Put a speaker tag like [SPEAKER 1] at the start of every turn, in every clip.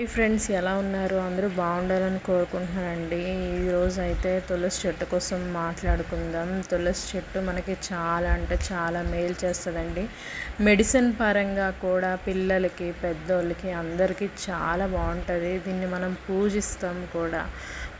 [SPEAKER 1] Friends ఎలా ఉన్నారు? అందరూ బాగుండాలని కోరుకుంటున్నానండి. ఈరోజు అయితే తులసి చెట్టు కోసం మాట్లాడుకుందాం. తులసి చెట్టు మనకి చాలా అంటే చాలా మేలు చేస్తుందండి. మెడిసిన్ పరంగా కూడా పిల్లలకి, పెద్దోళ్ళకి అందరికీ చాలా బాగుంటుంది. దీన్ని మనం పూజిస్తాం కూడా.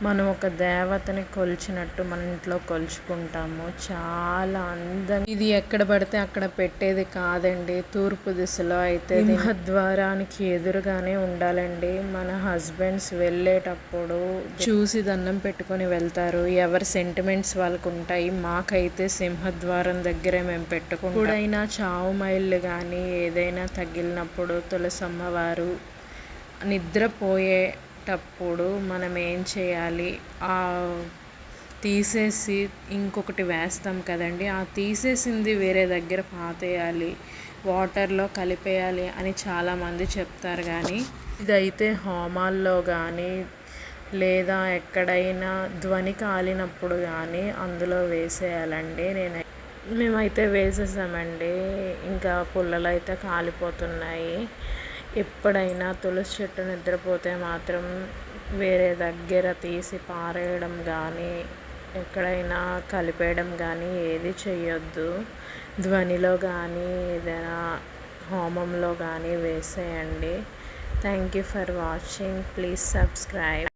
[SPEAKER 1] మనం ఒక దేవతని కొలిచినట్టు మన ఇంట్లో కొలుచుకుంటాము. చాలా అందంగా ఇది ఎక్కడ పడితే అక్కడ పెట్టేది కాదండి. తూర్పు దిశలో అయితే సింహద్వారానికి ఎదురుగానే ఉండాలండి. మన హస్బెండ్స్ వెళ్ళేటప్పుడు చూసి దండం పెట్టుకొని వెళ్తారు. ఎవరి సెంటిమెంట్స్ వాళ్ళకు ఉంటాయి. మాకైతే సింహద్వారం దగ్గరే మేము పెట్టుకుంటాం. ఎప్పుడైనా చావు మైళ్ళు కానీ ఏదైనా తగిలినప్పుడు తులసమ్మ వారు నిద్రపోయేటప్పుడు మనం ఏం చేయాలి, తీసేసి ఇంకొకటి వేస్తాం కదండి, ఆ తీసేసింది వేరే దగ్గర పాతేయాలి, వాటర్లో కలిపేయాలి అని చాలామంది చెప్తారు. కానీ ఇదైతే హోమాల్లో కానీ లేదా ఎక్కడైనా ధ్వని కాలినప్పుడు కానీ అందులో వేసేయాలండి. మేమైతే వేసేసామండి. ఇంకా పుల్లలు అయితే కాలిపోతున్నాయి. ఎప్పుడైనా తులసి చెట్టు నిద్రపోతే మాత్రం వేరే దగ్గర తీసి పారేయడం కానీ ఎక్కడైనా కలిపేయడం కానీ ఏది చేయొద్దు. ధ్వనిలో కానీ ఏదైనా హోమంలో కానీ వేసేయండి. Thank you for watching. Please subscribe.